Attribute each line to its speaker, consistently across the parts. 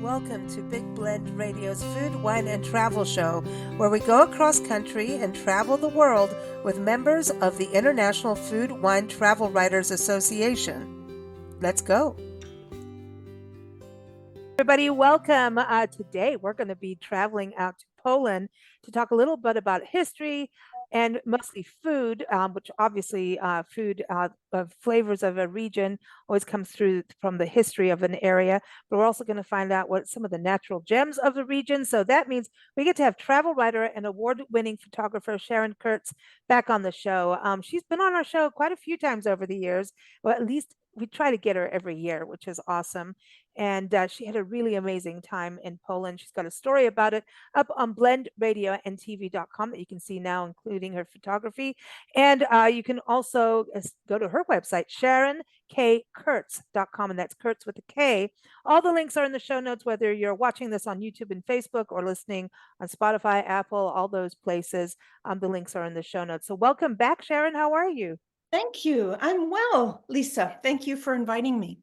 Speaker 1: Welcome to Big Blend Radio's Food, Wine, and Travel Show, where we go across country and travel the world with members of the International Food, Wine, Travel Writers Association. Let's go. Everybody, welcome. Today, we're going to be traveling out to Poland to talk a little bit about history and mostly food, which obviously food of flavors of a region always comes through from the history of an area. But we're also going to find out what some of the natural gems of the region. So that means we get to have travel writer and award-winning photographer Sharon Kurtz back on the show. She's been on our show quite a few times over the years, well, at least we try to get her every year, which is awesome. And she had a really amazing time in Poland. She's got a story about it up on blendradioandtv.com that you can see now, including her photography. And you can also go to her website, SharonKKurtz.com, and that's Kurtz with a K. All the links are in the show notes, whether you're watching this on YouTube and Facebook or listening on Spotify, Apple, all those places. The links are in the show notes. So welcome back, Sharon. How are you?
Speaker 2: Thank you. I'm well, Lisa. Thank you for inviting me.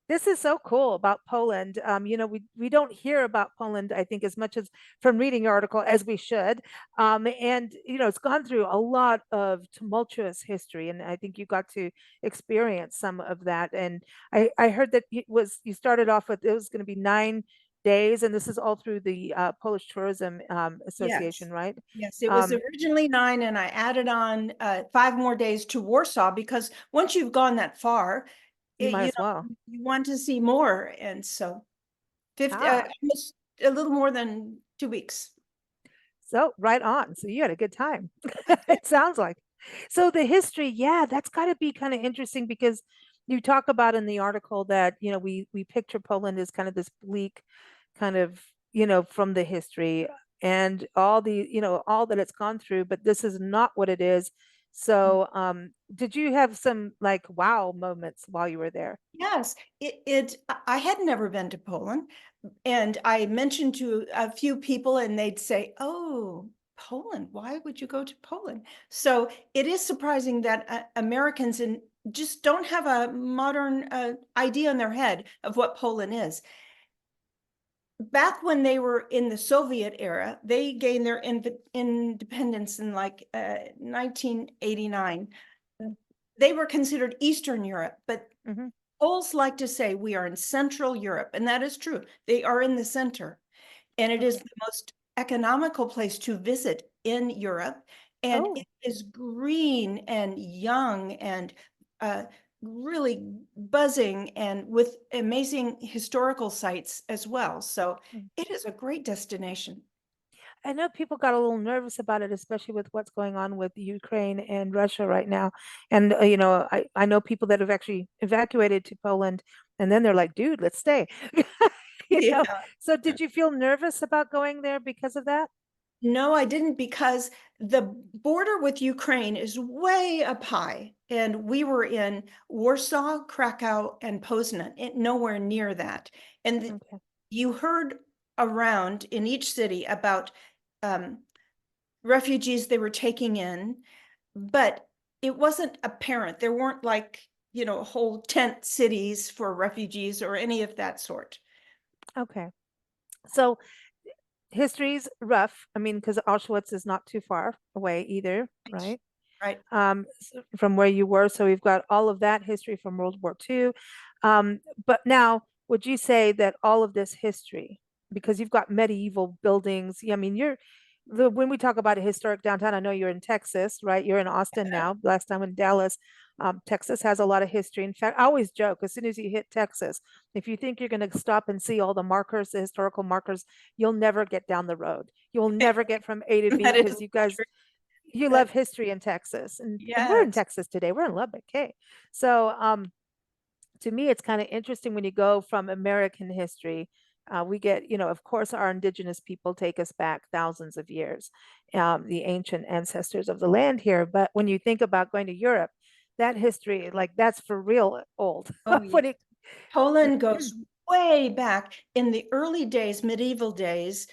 Speaker 1: This is so cool about Poland. We don't hear about Poland, I think, as much as from reading your article as we should. And it's gone through a lot of tumultuous history, and I think you got to experience some of that. And I heard that you started off with it was going to be 9 days, and this is all through the Polish Tourism Association,
Speaker 2: Yes.
Speaker 1: right?
Speaker 2: Yes, it was
Speaker 1: Um,
Speaker 2: originally 9, and I added on 5 more days to Warsaw because once you've gone that far,
Speaker 1: you might as well.
Speaker 2: you want to see more, and so 50,
Speaker 1: Ah,
Speaker 2: almost a little more than 2 weeks.
Speaker 1: So right on. So you had a good time. It sounds like. So the history, yeah, that's got to be kind of interesting because you talk about in the article that, we picture Poland as kind of this bleak kind of, from the history and all that it's gone through, but this is not what it is. So, did you have some like wow moments while you were there?
Speaker 2: Yes, I had never been to Poland, and I mentioned to a few people, and they'd say, "Oh, Poland, why would you go to Poland?" So it is surprising that Americans just don't have a modern idea in their head of what Poland is. Back when they were in the Soviet era, they gained their independence in like 1989. They were considered Eastern Europe, but
Speaker 1: Hmm.
Speaker 2: Poles like to say we are in Central Europe, and that is true. They are in the center, and it is
Speaker 1: Okay.
Speaker 2: the most economical place to visit in Europe. And
Speaker 1: Oh.
Speaker 2: it is green and young and uh, really buzzing and with amazing historical sites as well. So it is a great destination.
Speaker 1: I know people got a little nervous about it, especially with what's going on with Ukraine and Russia right now. And, I know people that have actually evacuated to Poland, and then they're like, dude, let's stay. You
Speaker 2: Yeah.
Speaker 1: know, so did you feel nervous about going there because of that?
Speaker 2: No, I didn't because the border with Ukraine is way up high. And we were in Warsaw, Krakow, and Poznan, nowhere near that. And
Speaker 1: Okay.
Speaker 2: you heard around in each city about um, refugees they were taking in, but it wasn't apparent. There weren't like, whole tent cities for refugees or any of that sort.
Speaker 1: Okay. So history's rough. I mean, because Auschwitz is not too far away either, right?
Speaker 2: Right.
Speaker 1: From where you were. So we've got all of that history from World War II. But now, would you say that all of this history, because you've got medieval buildings, I mean, when we talk about a historic downtown, I know you're in Texas, right? You're in Austin now. Last time in Dallas. Texas has a lot of history. In fact, I always joke as soon as you hit Texas, if you think you're going to stop and see all the markers, the historical markers, you'll never get down the road. You'll never get from A to B
Speaker 2: That is
Speaker 1: because you guys
Speaker 2: true.
Speaker 1: you
Speaker 2: That,
Speaker 1: love history in Texas, and we're in
Speaker 2: yes.
Speaker 1: Texas today. We're in Lubbock. Okay. So to me, it's kind of interesting when you go from American history. We get, of course, our indigenous people take us back thousands of years, the ancient ancestors of the land here. But when you think about going to Europe, that history, like that's for real old.
Speaker 2: Oh, yeah.
Speaker 1: When it,
Speaker 2: Poland goes way back in the early days, medieval days,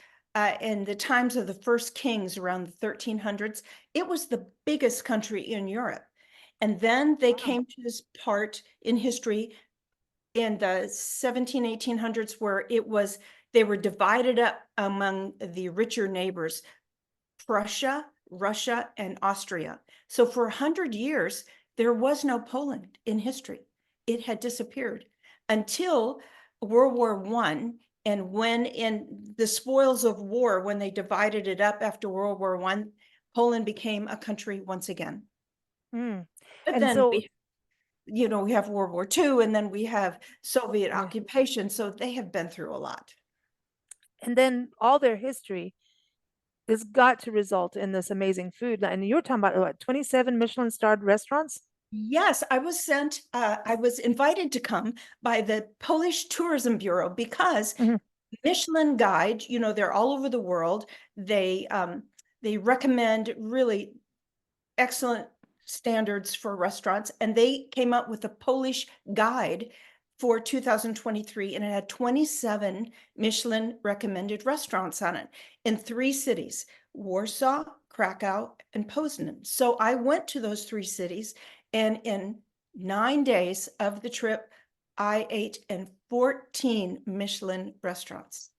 Speaker 2: in the times of the first kings around the 1300s. It was the biggest country in Europe. And then they
Speaker 1: wow.
Speaker 2: came to this part in history in the 1800s, where they were divided up among the richer neighbors, Prussia, Russia, and Austria. So for 100 years, there was no Poland in history. It had disappeared until World War I. And when in the spoils of war, when they divided it up after World War I, Poland became a country once again.
Speaker 1: Mm.
Speaker 2: But
Speaker 1: And
Speaker 2: then
Speaker 1: so,
Speaker 2: we have World War II, and then we have Soviet
Speaker 1: right.
Speaker 2: occupation. So they have been through a lot.
Speaker 1: And then all their history has got to result in this amazing food. And you were talking about what, 27 Michelin starred restaurants?
Speaker 2: Yes, I was invited to come by the Polish Tourism Bureau because
Speaker 1: Mhm.
Speaker 2: Michelin Guide, they're all over the world. They recommend really excellent standards for restaurants, and they came up with a Polish guide for 2023, and it had 27 Michelin recommended restaurants on it in 3 cities: Warsaw, Krakow, and Poznan. So I went to those 3 cities, and in 9 days of the trip, I ate in 14 Michelin restaurants.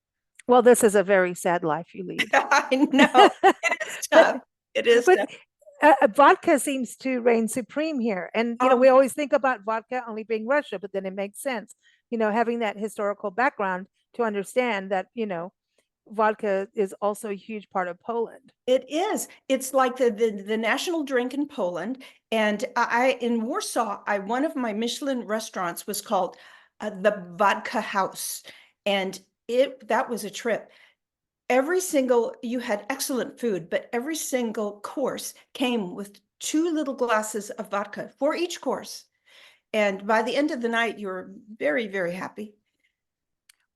Speaker 1: Well, this is a very sad life you lead.
Speaker 2: I know, it is
Speaker 1: But
Speaker 2: tough. It is
Speaker 1: but
Speaker 2: tough.
Speaker 1: vodka seems to reign supreme here. And
Speaker 2: Oh,
Speaker 1: we always think about vodka only being Russia, but then it makes sense, having that historical background to understand that, vodka is also a huge part of Poland.
Speaker 2: it is. It's like the national drink in Poland. And in Warsaw, one of my Michelin restaurants was called the Vodka House. And that was a trip. You had excellent food, but every single course came with 2 little glasses of vodka for each course. And by the end of the night, you were very, very happy.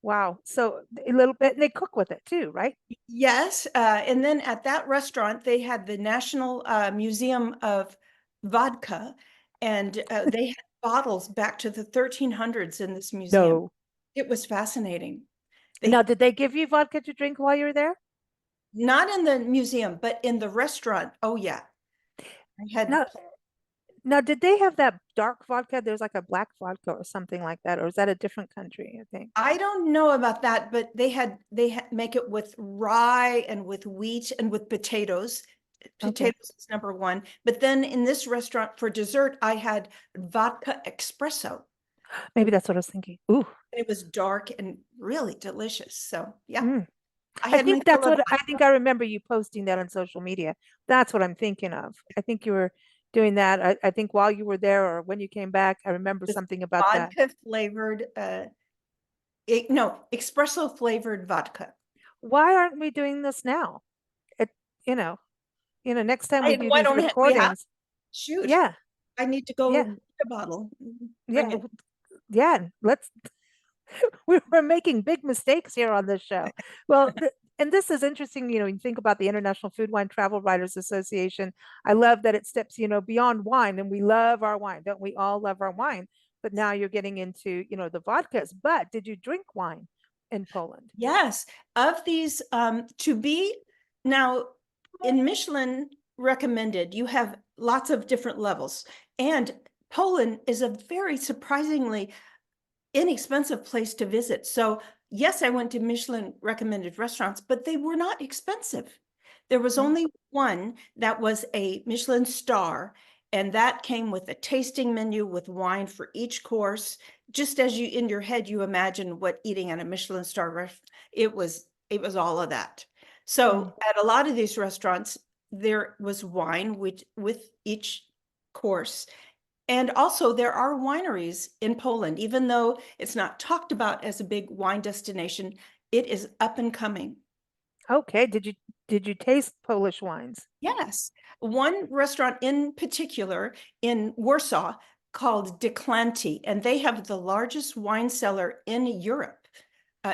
Speaker 1: Wow. So a little bit, and they cook with it too, right?
Speaker 2: Yes, and then at that restaurant, they had the National Museum of Vodka, and they had bottles back to the 1300s in this museum.
Speaker 1: No.
Speaker 2: It was fascinating.
Speaker 1: Now,
Speaker 2: They
Speaker 1: did they give you vodka to drink while you were there?
Speaker 2: Not in the museum, but in the restaurant. Oh yeah, I had.
Speaker 1: No. Now, did they have that dark vodka? There's like a black vodka or something like that, or is that a different country, I think?
Speaker 2: I don't know about that, but they had make it with rye and with wheat and with potatoes.
Speaker 1: Okay.
Speaker 2: Potatoes is number one. But then in this restaurant for dessert, I had vodka espresso.
Speaker 1: Maybe that's what I was thinking. Ooh.
Speaker 2: It was dark and really delicious. So yeah,
Speaker 1: Mm.
Speaker 2: I
Speaker 1: I
Speaker 2: had my
Speaker 1: think that's
Speaker 2: fill of
Speaker 1: what I
Speaker 2: vodka.
Speaker 1: think I remember you posting that on social media. That's what I'm thinking of. I think you were doing that. I think while you were there or when you came back, I remember
Speaker 2: This
Speaker 1: something about that.
Speaker 2: vodka flavored, no, espresso flavored vodka.
Speaker 1: Why aren't we doing this now? It, you know, next time we do
Speaker 2: Why
Speaker 1: these
Speaker 2: don't we have,
Speaker 1: recordings.
Speaker 2: shoot,
Speaker 1: Yeah,
Speaker 2: I need to go
Speaker 1: yeah,
Speaker 2: get a bottle. Bring
Speaker 1: yeah,
Speaker 2: it.
Speaker 1: yeah. Let's we're making big mistakes here on this show. Well, and this is interesting, you think about the International Food Wine Travel Writers Association. I love that it steps, beyond wine, and we love our wine. Don't we all love our wine? But now you're getting into, the vodkas. But did you drink wine in Poland?
Speaker 2: Yes, of these, to be now in Michelin recommended, you have lots of different levels. And Poland is a very surprisingly inexpensive place to visit. So yes, I went to Michelin recommended restaurants, but they were not expensive. There was
Speaker 1: Mm.
Speaker 2: only one that was a Michelin star, and that came with a tasting menu with wine for each course. Just as you in your head, you imagine what eating at a Michelin star restaurant, it was all of that.
Speaker 1: Mm.
Speaker 2: So at a lot of these restaurants, there was wine with each course. And also, there are wineries in Poland. Even though it's not talked about as a big wine destination, it is up and coming.
Speaker 1: Okay. Did you taste Polish wines?
Speaker 2: Yes. One restaurant in particular in Warsaw called Declanty, and they have the largest wine cellar in Europe,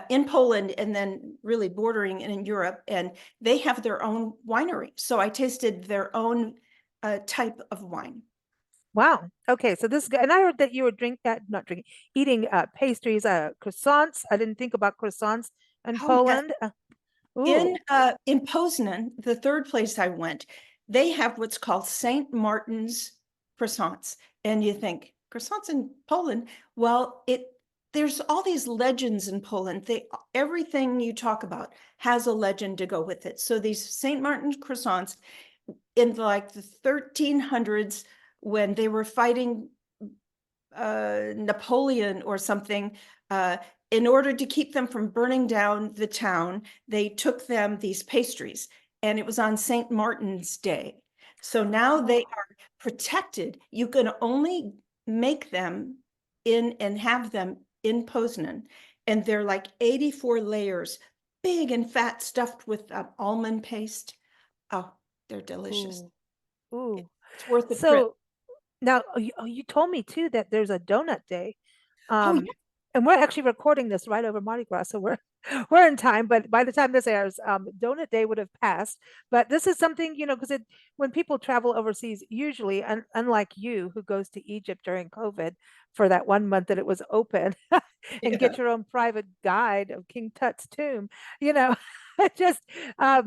Speaker 2: in Poland, and then really bordering in Europe. And they have their own winery. So I tasted their own type of wine.
Speaker 1: Wow. Okay. So this is good. And I heard that you were not drinking, eating pastries, croissants. I didn't think about croissants in
Speaker 2: Oh, yes.
Speaker 1: Poland.
Speaker 2: In
Speaker 1: Ooh.
Speaker 2: Poznan, the third place I went, they have what's called St. Martin's croissants. And you think, croissants in Poland? Well, there's all these legends in Poland. Everything you talk about has a legend to go with it. So these St. Martin's croissants in like the 1300s, when they were fighting Napoleon or something, in order to keep them from burning down the town, they took them these pastries, and it was on St. Martin's Day. So now they
Speaker 1: Oh,
Speaker 2: are protected. You can only make them in and have them in Poznan, and they're like 84 layers, big and fat, stuffed with almond paste. Oh, they're delicious.
Speaker 1: ooh, ooh.
Speaker 2: It's worth a trip.
Speaker 1: So now, you told me too that there's a donut day.
Speaker 2: Oh,
Speaker 1: Um,
Speaker 2: yeah.
Speaker 1: and we're actually recording this right over Mardi Gras, so we're we're in time. But by the time this airs, Donut Day would have passed. But this is something, because when people travel overseas, usually, unlike you who goes to Egypt during COVID for that 1 month that it was open, and
Speaker 2: Yeah.
Speaker 1: get your own private guide of King Tut's tomb, you know. It just I'll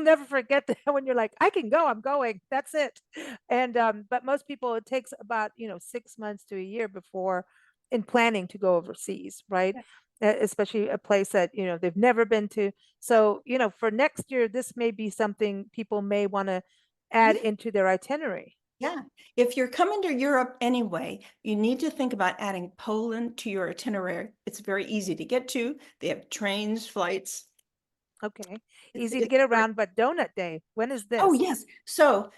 Speaker 1: never forget that when you're like, I can go, I'm going, that's it. And but most people, it takes about 6 months to a year before in planning to go overseas, right? Especially a place that they've never been to. So for next year, this may be something people may want to add
Speaker 2: Yeah.
Speaker 1: into their itinerary.
Speaker 2: Yeah. If you're coming to Europe anyway, you need to think about adding Poland to your itinerary. It's very easy to get to. They have trains, flights.
Speaker 1: Okay,
Speaker 2: It's
Speaker 1: easy to
Speaker 2: it's
Speaker 1: get
Speaker 2: great.
Speaker 1: around. But Donut Day, when is
Speaker 2: Oh,
Speaker 1: this?
Speaker 2: yes. So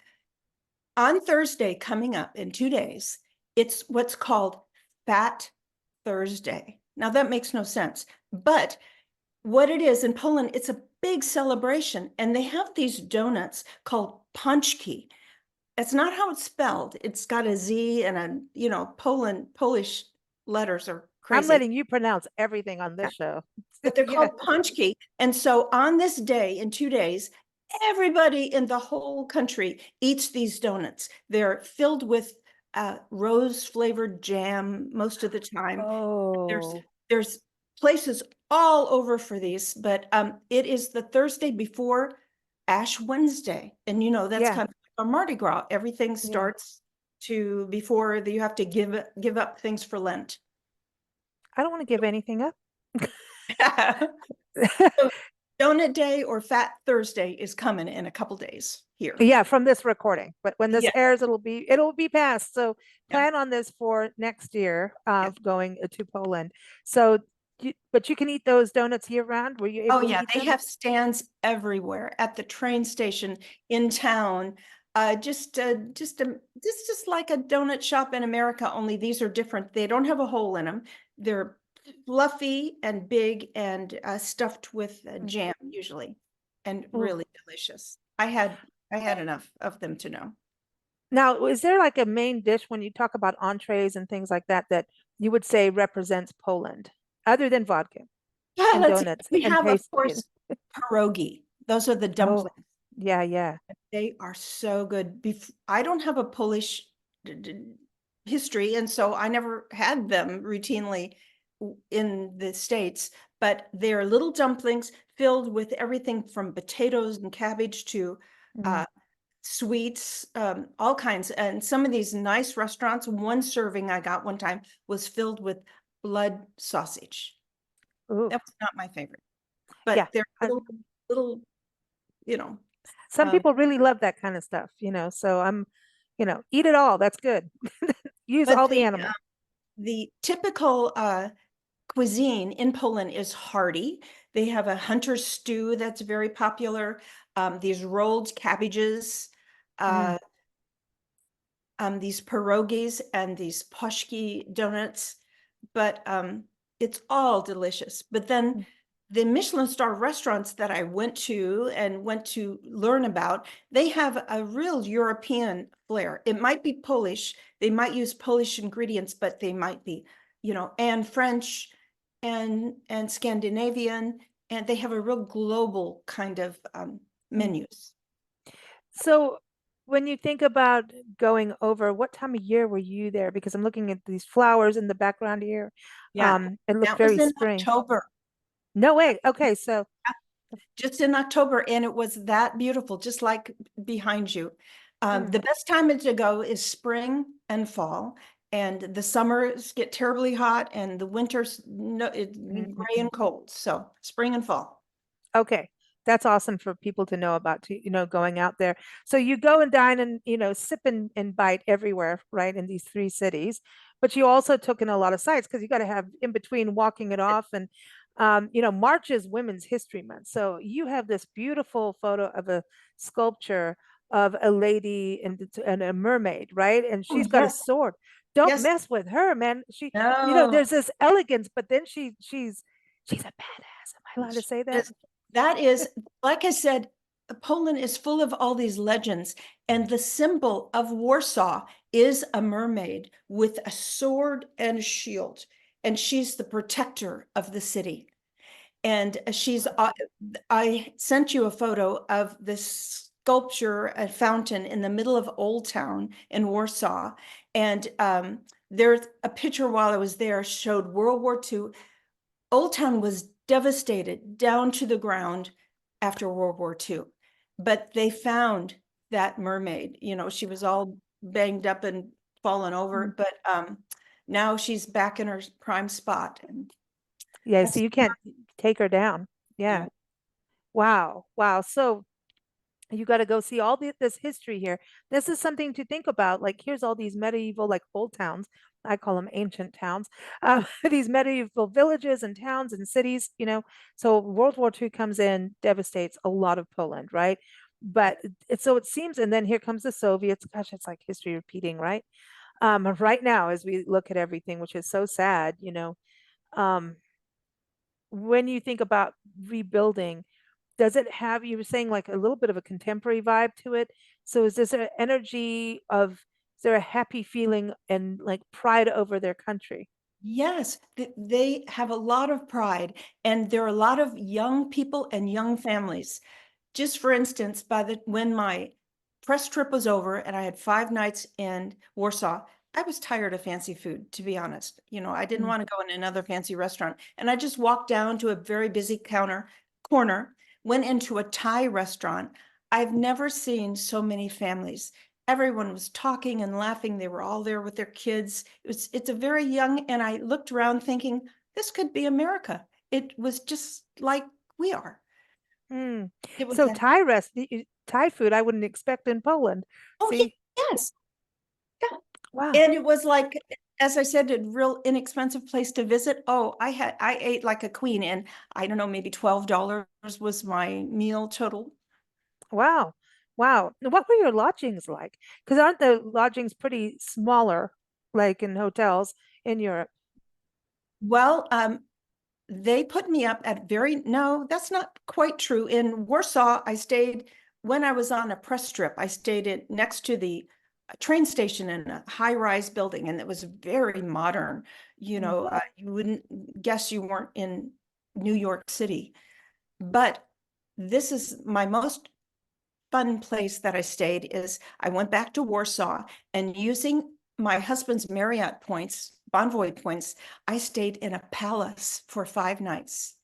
Speaker 2: on Thursday, coming up in 2 days, it's what's called Fat Thursday. Now that makes no sense, but what it is in Poland, it's a big celebration, and they have these donuts called pączki. It's not how it's spelled. It's got a Z and Polish letters are
Speaker 1: I'm
Speaker 2: crazy.
Speaker 1: letting you pronounce everything on
Speaker 2: Yeah.
Speaker 1: this show.
Speaker 2: But they're
Speaker 1: Yeah.
Speaker 2: called pączki. And so on this day, in 2 days, everybody in the whole country eats these donuts. They're filled with rose flavored jam most of the time. There's
Speaker 1: Oh,
Speaker 2: there's places all over for these, but it is the Thursday before Ash Wednesday, and that's
Speaker 1: yeah,
Speaker 2: kind of a Mardi Gras. Everything
Speaker 1: yeah.
Speaker 2: starts to before you have to give up things for Lent.
Speaker 1: I don't want to give anything up.
Speaker 2: So Donut Day or Fat Thursday is coming in a couple days here.
Speaker 1: Yeah, from this recording. But when this
Speaker 2: Yeah,
Speaker 1: airs, it'll be past. So
Speaker 2: yeah,
Speaker 1: plan on this for next year
Speaker 2: yeah.
Speaker 1: of going to Poland. So, but you can eat those donuts year round. Were you
Speaker 2: Oh,
Speaker 1: able to
Speaker 2: yeah,
Speaker 1: eat
Speaker 2: they
Speaker 1: them?
Speaker 2: have stands everywhere at the train station, in town. Just like a donut shop in America, only these are different. They don't have a hole in them. They're fluffy and big and stuffed with
Speaker 1: Mm.
Speaker 2: jam usually, and
Speaker 1: Ooh.
Speaker 2: really delicious. I had enough of them to know.
Speaker 1: Now, is there like a main dish when you talk about entrees and things like that that you would say represents Poland, other than vodka
Speaker 2: Yeah,
Speaker 1: and
Speaker 2: let's see.
Speaker 1: donuts
Speaker 2: We
Speaker 1: and
Speaker 2: have, of
Speaker 1: pastry?
Speaker 2: course, pierogi. Those are the
Speaker 1: Oh,
Speaker 2: dumplings.
Speaker 1: yeah, yeah.
Speaker 2: They are so good. I don't have a Polish history, and so I never had them routinely in the States, but they're little dumplings filled with everything from potatoes and cabbage to
Speaker 1: Mm.
Speaker 2: uh, sweets, all kinds. And some of these nice restaurants, one serving I got one time was filled with blood sausage.
Speaker 1: Ooh,
Speaker 2: That was not my favorite,
Speaker 1: yeah.
Speaker 2: but they're little, you know,
Speaker 1: Some
Speaker 2: um,
Speaker 1: people really love that kind of stuff, so eat it all. That's good. Use
Speaker 2: but
Speaker 1: all the animal.
Speaker 2: the typical cuisine in Poland is hearty. They have a hunter stew that's very popular. These rolled cabbages,
Speaker 1: Mm,
Speaker 2: uh, these pierogies and these pączki donuts, but it's all delicious. But then
Speaker 1: mm,
Speaker 2: the Michelin star restaurants that I went to learn about, they have a real European flair. It might be Polish, they might use Polish ingredients, but they might be, and French and Scandinavian, and they have a real global kind of
Speaker 1: mm.
Speaker 2: menus.
Speaker 1: So when you think about going over, what time of year were you there? Because I'm looking at these flowers in the background here.
Speaker 2: Yeah,
Speaker 1: It looked
Speaker 2: that was
Speaker 1: very
Speaker 2: in
Speaker 1: spring.
Speaker 2: October.
Speaker 1: No way. Okay, so
Speaker 2: Just in October, and it was that beautiful, just like behind you.
Speaker 1: mm,
Speaker 2: The best time to go is spring and fall, and the summers get terribly hot and the winters no, gray
Speaker 1: Mm-mm.
Speaker 2: and cold. So spring and fall.
Speaker 1: Okay. That's awesome for people to know about, going out there. So you go and dine and, sip and bite everywhere, right, in these three cities. But you also took in a lot of sites because you got to have in between walking it off. And, March is Women's History Month. So you have this beautiful photo of a sculpture of a lady and a mermaid, right? And
Speaker 2: Oh,
Speaker 1: she's got a
Speaker 2: yes,
Speaker 1: sword. Don't
Speaker 2: yes.
Speaker 1: mess with her, man.
Speaker 2: No.
Speaker 1: There's this elegance, but then she's a badass. Am I allowed to say that?
Speaker 2: Is that is, like I said, Poland is full of all these legends, and the symbol of Warsaw is a mermaid with a sword and a shield, and she's the protector of the city. And I sent you a photo of this sculpture, a fountain in the middle of Old Town in Warsaw. And there's a picture while I was there showed World War II. Old Town was devastated down to the ground after World War II, but they found that mermaid. She was all banged up and fallen over,
Speaker 1: Mm.
Speaker 2: but now she's back in her prime spot, and
Speaker 1: Yeah, so
Speaker 2: that's
Speaker 1: you can't take her down.
Speaker 2: yeah.
Speaker 1: Yeah. Wow. Wow. So you got to go see all this history here. This is something to think about. Like, here's all these medieval, like old towns. I call them ancient towns. These medieval villages and towns and cities, So World War II comes in, devastates a lot of Poland, right? But so it seems, and then here comes the Soviets. Gosh, it's like history repeating, right? Right now, as we look at everything, which is so sad, um, when you think about rebuilding, does it have, you were saying like a little bit of a contemporary vibe to it? So is this an energy of, is there a happy feeling and like pride over their country?
Speaker 2: Yes, they have a lot of pride, and there are a lot of young people and young families. Just for instance, when my press trip was over and I had 5 nights in Warsaw, I was tired of fancy food, to be honest. I didn't
Speaker 1: Mm.
Speaker 2: want to go in another fancy restaurant. And I just walked down to a very busy corner, went into a Thai restaurant. I've never seen so many families. Everyone was talking and laughing. They were all there with their kids. It's a very young, and I looked around thinking, this could be America. It was just like we are.
Speaker 1: Mm.
Speaker 2: It was
Speaker 1: So
Speaker 2: a
Speaker 1: Thai food, I wouldn't expect in Poland.
Speaker 2: Oh,
Speaker 1: See,
Speaker 2: yes. Yeah.
Speaker 1: wow,
Speaker 2: And it was like, as I said, a real inexpensive place to visit. Oh, I ate like a queen, and I don't know, maybe $12 was my meal total.
Speaker 1: wow, wow. What were your lodgings like? Because aren't the lodgings pretty smaller, like in hotels in Europe?
Speaker 2: Well, they put me up at no, that's not quite true. In Warsaw, when I was on a press trip, I stayed next to the train station in a high-rise building, and it was very modern.
Speaker 1: Mm.
Speaker 2: You wouldn't guess you weren't in New York City. But this is my most fun place that I stayed is I went back to Warsaw, and using my husband's Marriott points, Bonvoy points, I stayed in a palace for 5 nights.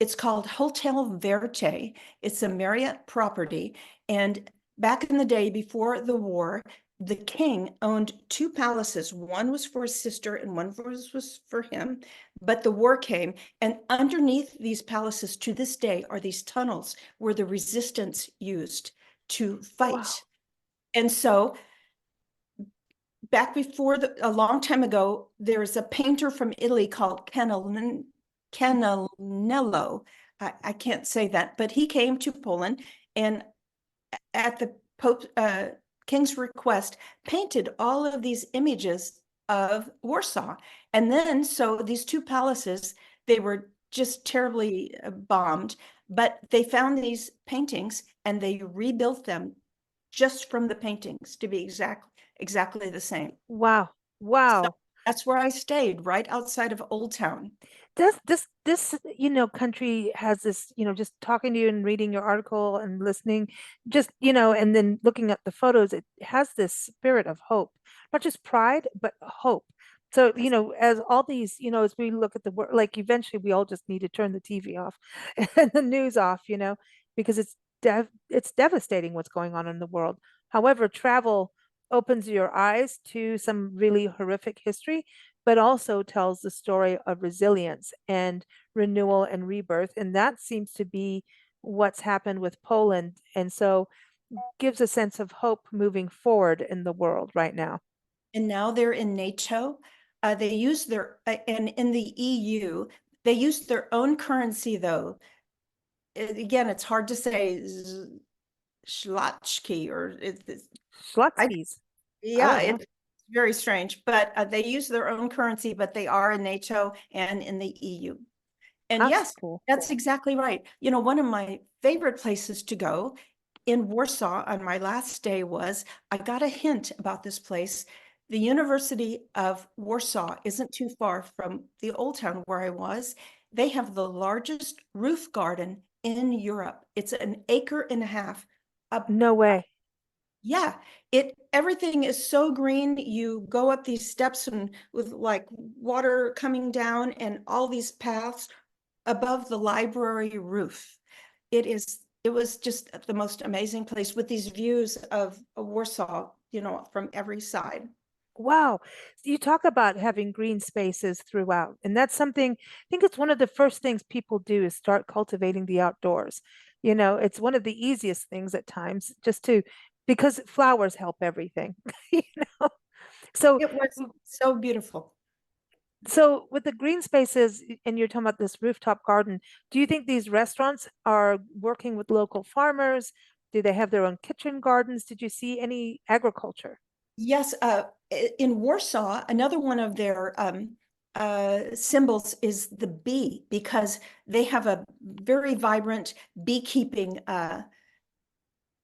Speaker 2: It's called Hotel Verte. It's a Marriott property. And back in the day before the war, the king owned two palaces. One was for his sister and one was for him. But the war came, and underneath these palaces to this day are these tunnels where the resistance used to
Speaker 1: Wow.
Speaker 2: fight. And so back a long time ago, there's a painter from Italy called Canello. I can't say that, but he came to Poland and at the Pope King's request painted all of these images of Warsaw. And then so these two palaces, they were just terribly bombed, but they found these paintings and they rebuilt them just from the paintings to be exactly the same.
Speaker 1: Wow.
Speaker 2: So
Speaker 1: Wow.
Speaker 2: that's where I stayed, right outside of Old Town.
Speaker 1: This country has this, just talking to you and reading your article and listening, just, and then looking at the photos, it has this spirit of hope, not just pride, but hope. So, as all these, as we look at the world, like eventually we all just need to turn the TV off and the news off, because it's devastating what's going on in the world. However, travel opens your eyes to some really horrific history, but also tells the story of resilience and renewal and rebirth. And that seems to be what's happened with Poland. And so gives a sense of hope moving forward in the world right now.
Speaker 2: And now they're in NATO. They use their, and in the EU, they use their own currency though. Again, it's hard to say Schlachki or I,
Speaker 1: Schlotzskis. I
Speaker 2: yeah,
Speaker 1: don't know.
Speaker 2: it's very strange, but they use their own currency, but they are in NATO and in the EU. And
Speaker 1: That's
Speaker 2: yes,
Speaker 1: cool.
Speaker 2: that's exactly right. You know, one of my favorite places to go in Warsaw on my last day was, I got a hint about this place. The University of Warsaw isn't too far from the old town where I was. They have the largest roof garden in Europe. It's an acre and a half. Uh,
Speaker 1: No way.
Speaker 2: yeah, everything is so green. You go up these steps and with like water coming down and all these paths above the library roof. It was just the most amazing place with these views of Warsaw, you know, from every side.
Speaker 1: Wow. You talk about having green spaces throughout, and that's something, I think it's one of the first things people do is start cultivating the outdoors. You know, it's one of the easiest things at times just to, because flowers help everything, you know. So,
Speaker 2: It was so beautiful.
Speaker 1: so with the green spaces, and you're talking about this rooftop garden, do you think these restaurants are working with local farmers? Do they have their own kitchen gardens? Did you see any agriculture?
Speaker 2: Yes, in Warsaw, another one of their symbols is the bee because they have a very vibrant beekeeping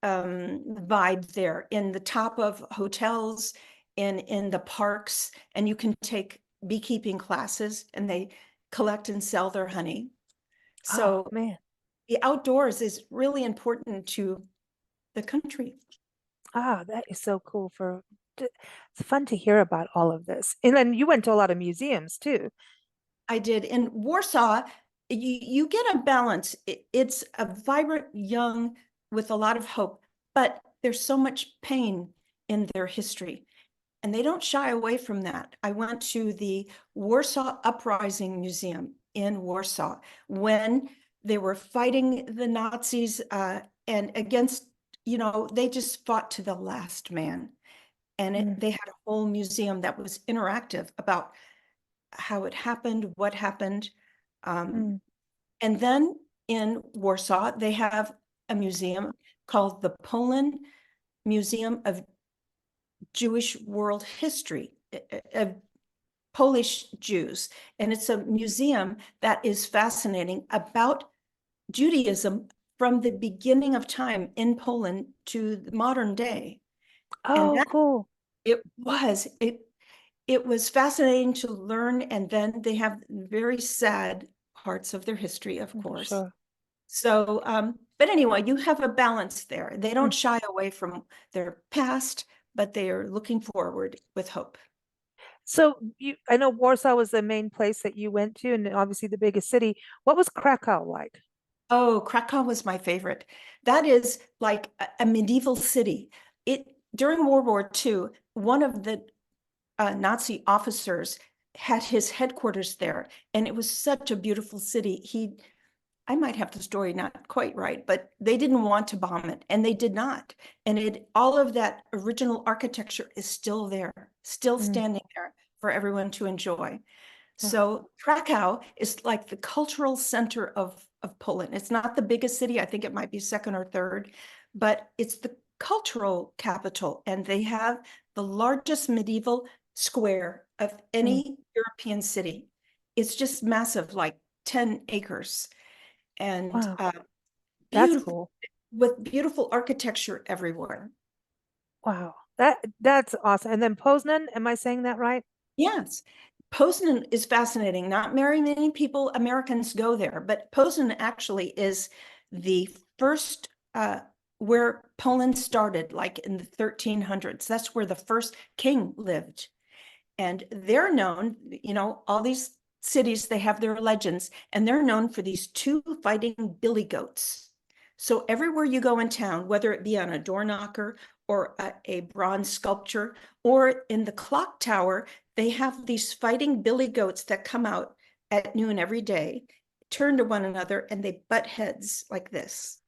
Speaker 2: vibe there in the top of hotels, in the parks, and you can take beekeeping classes and they collect and sell their honey.
Speaker 1: Oh,
Speaker 2: So
Speaker 1: man.
Speaker 2: the outdoors is really important to the country.
Speaker 1: Ah, that is so cool it's fun to hear about all of this. And then you went to a lot of museums too.
Speaker 2: I did in Warsaw. You get a balance. It's a vibrant, young, with a lot of hope, but there's so much pain in their history. And they don't shy away from that. I went to the Warsaw Uprising Museum in Warsaw when they were fighting the Nazis and against, you know, they just fought to the last man. And
Speaker 1: Mm,
Speaker 2: they had a whole museum that was interactive about how it happened, what happened. Um,
Speaker 1: mm.
Speaker 2: and then in Warsaw, they have a museum called the Poland Museum of Jewish World History, of Polish Jews. And it's a museum that is fascinating about Judaism from the beginning of time in Poland to the modern day. And
Speaker 1: Oh,
Speaker 2: that
Speaker 1: cool.
Speaker 2: it was fascinating to learn. And then they have very sad parts of their history, of
Speaker 1: I'm
Speaker 2: course.
Speaker 1: sure.
Speaker 2: So, but anyway, you have a balance there. They
Speaker 1: Mm.
Speaker 2: don't shy away from their past, but they are looking forward with hope.
Speaker 1: So I know Warsaw was the main place that you went to, and obviously the biggest city. What was Krakow like?
Speaker 2: Oh, Krakow was my favorite. That is like a medieval city. It during World War II, one of the Nazi officers had his headquarters there, and it was such a beautiful city. I might have the story not quite right, but they didn't want to bomb it, and they did not. And all of that original architecture is still there, still
Speaker 1: Mm.
Speaker 2: standing there for everyone to enjoy.
Speaker 1: Oh,
Speaker 2: So Krakow is like the cultural center of Poland. It's not the biggest city. I think it might be second or third, but it's the cultural capital. And they have the largest medieval square of
Speaker 1: mm.
Speaker 2: any European city. It's just massive, like 10 acres and
Speaker 1: Wow, that's
Speaker 2: beautiful
Speaker 1: cool.
Speaker 2: with beautiful architecture everywhere.
Speaker 1: Wow, that's awesome. And then Poznan, am I saying that right?
Speaker 2: Yes. Poznan is fascinating. Not very many people, Americans go there, but Poznan actually is the first where Poland started, like in the 1300s. That's where the first king lived. And they're known, you know, all these cities, they have their legends, and they're known for these two fighting billy goats. So everywhere you go in town, whether it be on a door knocker or a bronze sculpture, or in the clock tower, they have these fighting billy goats that come out at noon every day, turn to one another, and they butt heads like this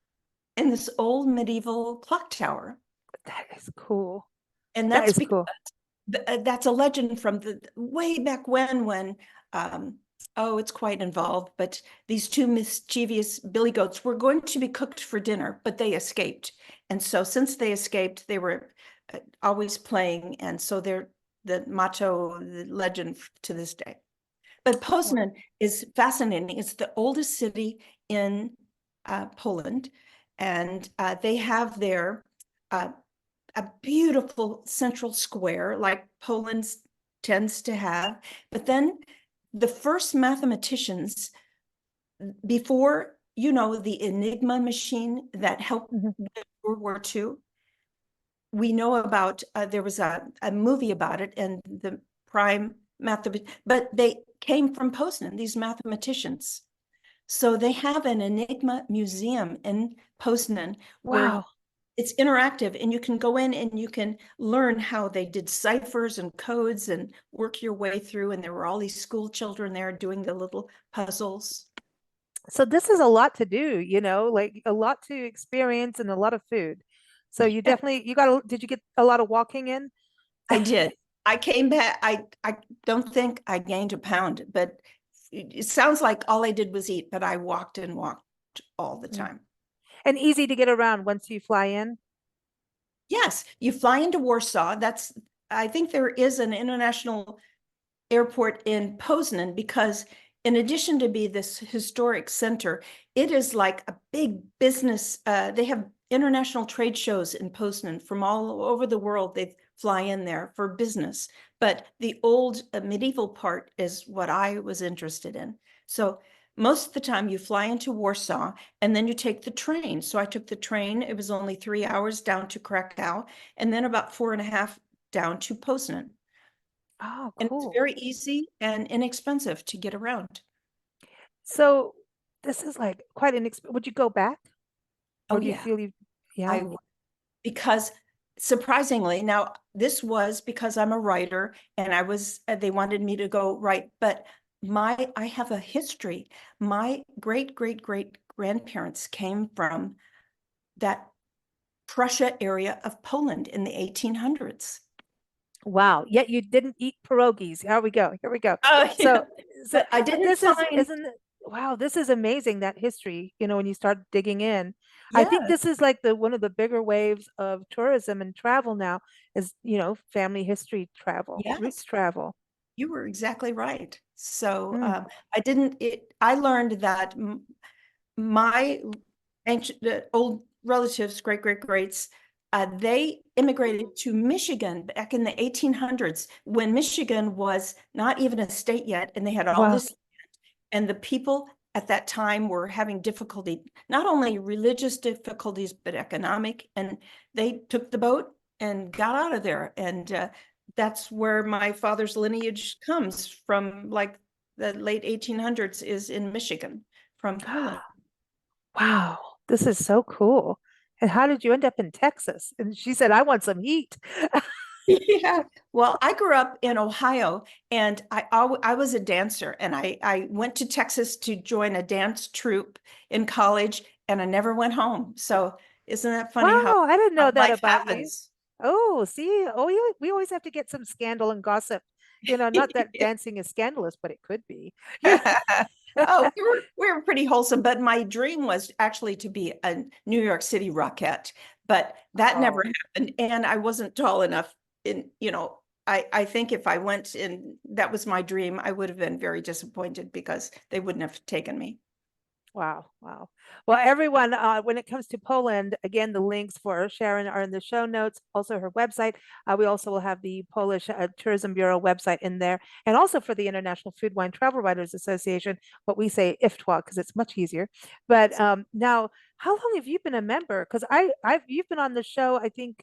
Speaker 2: in this old medieval clock tower.
Speaker 1: That is cool.
Speaker 2: And
Speaker 1: That
Speaker 2: that's
Speaker 1: is
Speaker 2: because
Speaker 1: cool.
Speaker 2: that's a legend from the way back when oh, it's quite involved, but these two mischievous billy goats were going to be cooked for dinner, but they escaped. And so since they escaped, they were always playing, and so they're the motto, the legend to this day. But
Speaker 1: Wow.
Speaker 2: Poznan is fascinating. It's the oldest city in Poland, and they have there a beautiful central square like Poland tends to have. But then the first mathematicians, before, the Enigma machine that helped
Speaker 1: Mhm.
Speaker 2: World War II, we know about, there was a movie about it, and the prime but they came from Poznan, these mathematicians. So they have an Enigma museum in Poznan where
Speaker 1: Wow.
Speaker 2: it's interactive, and you can go in and you can learn how they did ciphers and codes and work your way through. And there were all these school children there doing the little puzzles.
Speaker 1: So this is a lot to do, like a lot to experience and a lot of food. So you
Speaker 2: Yeah,
Speaker 1: definitely you got did you get a lot of walking in?
Speaker 2: I did. I came back. I don't think I gained a pound, but it sounds like all I did was eat, but I walked and walked all the
Speaker 1: Mm.
Speaker 2: time.
Speaker 1: And easy to get around once you fly in.
Speaker 2: Yes, you fly into Warsaw. I think there is an international airport in Poznan because in addition to be this historic center, it is like a big business. They have international trade shows in Poznan from all over the world. They fly in there for business. But the old medieval part is what I was interested in. So most of the time you fly into Warsaw and then you take the train. So I took the train. It was only 3 hours down to Krakow and then about 4.5 down to Poznan.
Speaker 1: Oh,
Speaker 2: And it's
Speaker 1: cool.
Speaker 2: very easy and inexpensive to get around.
Speaker 1: So this is like quite an experience. Would you go back?
Speaker 2: Oh,
Speaker 1: Or do you
Speaker 2: yeah,
Speaker 1: feel you, yeah?
Speaker 2: I would. Because surprisingly, now this was because I'm a writer and they wanted me to go write, but I have a history. My great, great, great grandparents came from that Prussia area of Poland in the 1800s.
Speaker 1: Wow. Yet you didn't eat pierogies. Here we go. Here we go.
Speaker 2: Oh, yeah.
Speaker 1: So, so,
Speaker 2: But I
Speaker 1: but
Speaker 2: didn't
Speaker 1: this is,
Speaker 2: find,
Speaker 1: isn't it, wow, this is amazing, that history, when you start digging in. I think
Speaker 2: yes,
Speaker 1: this is like one of the bigger waves of tourism and travel now is, family history travel, roots
Speaker 2: yes.
Speaker 1: travel.
Speaker 2: You were exactly right. So
Speaker 1: Mm.
Speaker 2: I learned that my ancient, old relatives, great great greats, they immigrated to Michigan back in the 1800s when Michigan was not even a state yet, and they had all
Speaker 1: Wow.
Speaker 2: this, and the people at that time were having difficulty, not only religious difficulties, but economic. And they took the boat and got out of there. And that's where my father's lineage comes from, like the late 1800s is in Michigan from Poland.
Speaker 1: Wow. This is so cool. And how did you end up in Texas? And she said, I want some heat.
Speaker 2: Yeah. Well, I grew up in Ohio and I was a dancer, and I went to Texas to join a dance troupe in college, and I never went home. So isn't that funny
Speaker 1: Wow, I didn't know
Speaker 2: how
Speaker 1: that
Speaker 2: life
Speaker 1: about you.
Speaker 2: happens?
Speaker 1: Oh, see, we always have to get some scandal and gossip. Not that dancing is scandalous, but it could be. Yeah.
Speaker 2: Oh, we were pretty wholesome, but my dream was actually to be a New York City rockette, but that never
Speaker 1: Oh,
Speaker 2: happened. And I wasn't tall enough I think if I went and that was my dream, I would have been very disappointed because they wouldn't have taken me.
Speaker 1: wow, wow. Well, everyone, when it comes to Poland, again, the links for Sharon are in the show notes, also her website. We also will have the Polish Tourism Bureau website in there, and also for the International Food Wine Travel Writers Association, what we say IFTWA, because it's much easier. But now, how long have you been a member? Because you've been on the show, I think,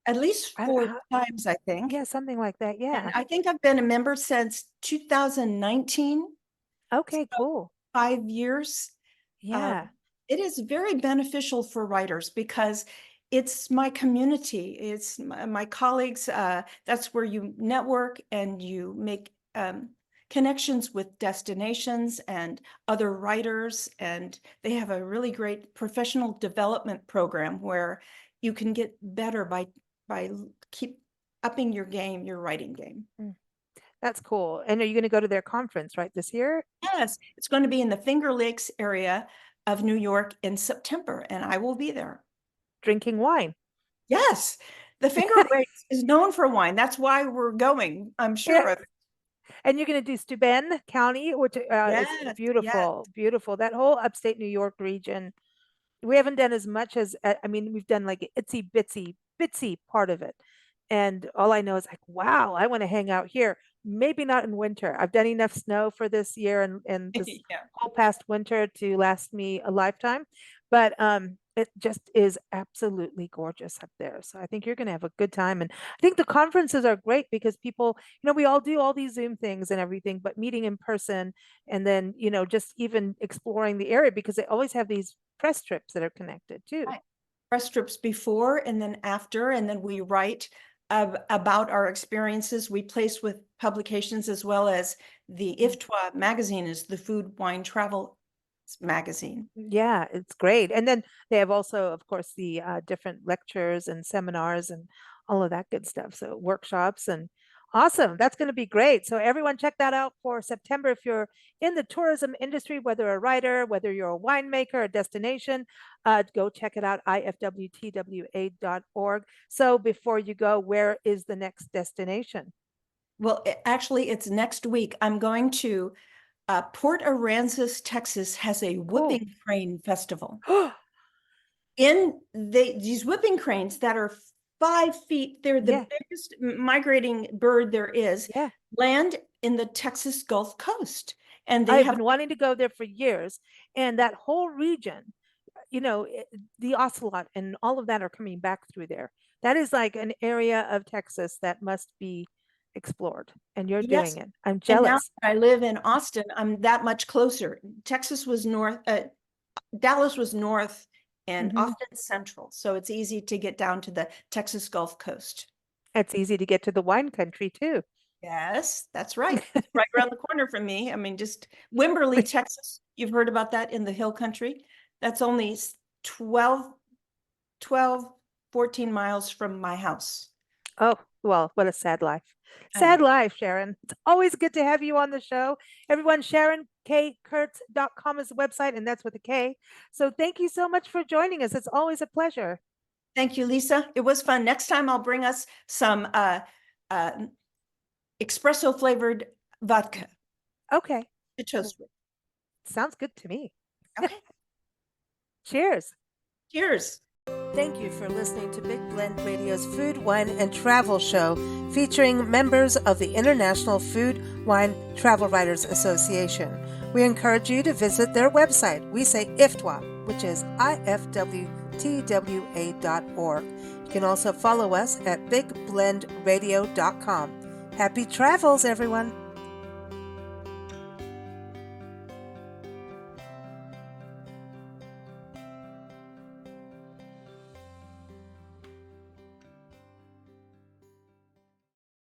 Speaker 2: At least
Speaker 1: I,
Speaker 2: four
Speaker 1: I,
Speaker 2: times, I think.
Speaker 1: yeah, something like that.
Speaker 2: And
Speaker 1: Yeah.
Speaker 2: I think I've been a member since 2019,
Speaker 1: Okay,
Speaker 2: so
Speaker 1: cool.
Speaker 2: 5 years. Um,
Speaker 1: Yeah.
Speaker 2: it is very beneficial for writers because It's my community. It's my colleagues. That's where you network and you make connections with destinations and other writers. And they have a really great professional development program where you can get better by keep upping your game, your writing game.
Speaker 1: Mm, that's cool. And are you going to go to their conference right this year?
Speaker 2: Yes, it's going to be in the Finger Lakes area of New York in September, and I will be there.
Speaker 1: Drinking wine.
Speaker 2: Yes, the Finger Lakes is known for wine. That's why we're going, I'm
Speaker 1: Yeah.
Speaker 2: sure of it.
Speaker 1: And you're going to do Steuben County, which is
Speaker 2: Yes, yes.
Speaker 1: beautiful, beautiful. That whole upstate New York region. We haven't done as much as, I mean, we've done like itsy bitsy part of it. And all I know is like, wow, I want to hang out here. Maybe not in winter. I've done enough snow for this year and this
Speaker 2: Yeah.
Speaker 1: whole past winter to last me a lifetime. But it just is absolutely gorgeous up there. So I think you're going to have a good time. And I think the conferences are great because people, we all do all these Zoom things and everything, but meeting in person and then, just even exploring the area because they always have these press trips that are connected too.
Speaker 2: Right. Press trips before and then after, and then we write about our experiences. We place with publications as well as the IFTWA magazine is the Food, Wine, Travel magazine.
Speaker 1: Yeah, it's great. And then they have also, of course, the different lectures and seminars and all of that good stuff. So workshops and awesome. That's going to be great. So everyone check that out for September. If you're in the tourism industry, whether a writer, whether you're a winemaker, a destination, go check it out, ifwtwa.org. So before you go, where is the next destination?
Speaker 2: Well, actually, it's next week. I'm going to Port Aransas, Texas has a
Speaker 1: Cool.
Speaker 2: whooping crane festival. In these whooping cranes that are 5 feet, they're the
Speaker 1: Yeah.
Speaker 2: biggest migrating bird there is,
Speaker 1: Yeah.
Speaker 2: land in the Texas Gulf Coast. And they
Speaker 1: I've
Speaker 2: have
Speaker 1: been wanting to go there for years. And that whole region, the ocelot and all of that are coming back through there. That is like an area of Texas that must be explored, and you're
Speaker 2: yes.
Speaker 1: doing it. I'm
Speaker 2: And now
Speaker 1: jealous.
Speaker 2: that I live in Austin, I'm that much closer. Texas was north, Dallas was north, and
Speaker 1: Mhm.
Speaker 2: Austin central. So it's easy to get down to the Texas Gulf Coast.
Speaker 1: It's easy to get to the wine country too.
Speaker 2: Yes, that's right. It's right around the corner from me. I mean, just Wimberley, Texas. You've heard about that in the hill country. That's only 12, 12, 14 miles from my house.
Speaker 1: Oh, well, what a sad life.
Speaker 2: I know.
Speaker 1: Sad life, Sharon. It's always good to have you on the show. Everyone, SharonKKurtz.com is the website, and that's with a K. So thank you so much for joining us. It's always a pleasure.
Speaker 2: Thank you, Lisa. It was fun. Next time I'll bring us some espresso flavored vodka
Speaker 1: Okay.
Speaker 2: to toast with.
Speaker 1: Sounds good to me.
Speaker 2: Okay.
Speaker 1: Cheers.
Speaker 2: Cheers.
Speaker 1: Thank you for listening to Big Blend Radio's Food, Wine, and Travel Show featuring members of the International Food, Wine, Travel Writers Association. We encourage you to visit their website. We say IFTWA, which is ifwtwa.org. You can also follow us at bigblendradio.com. Happy travels, everyone.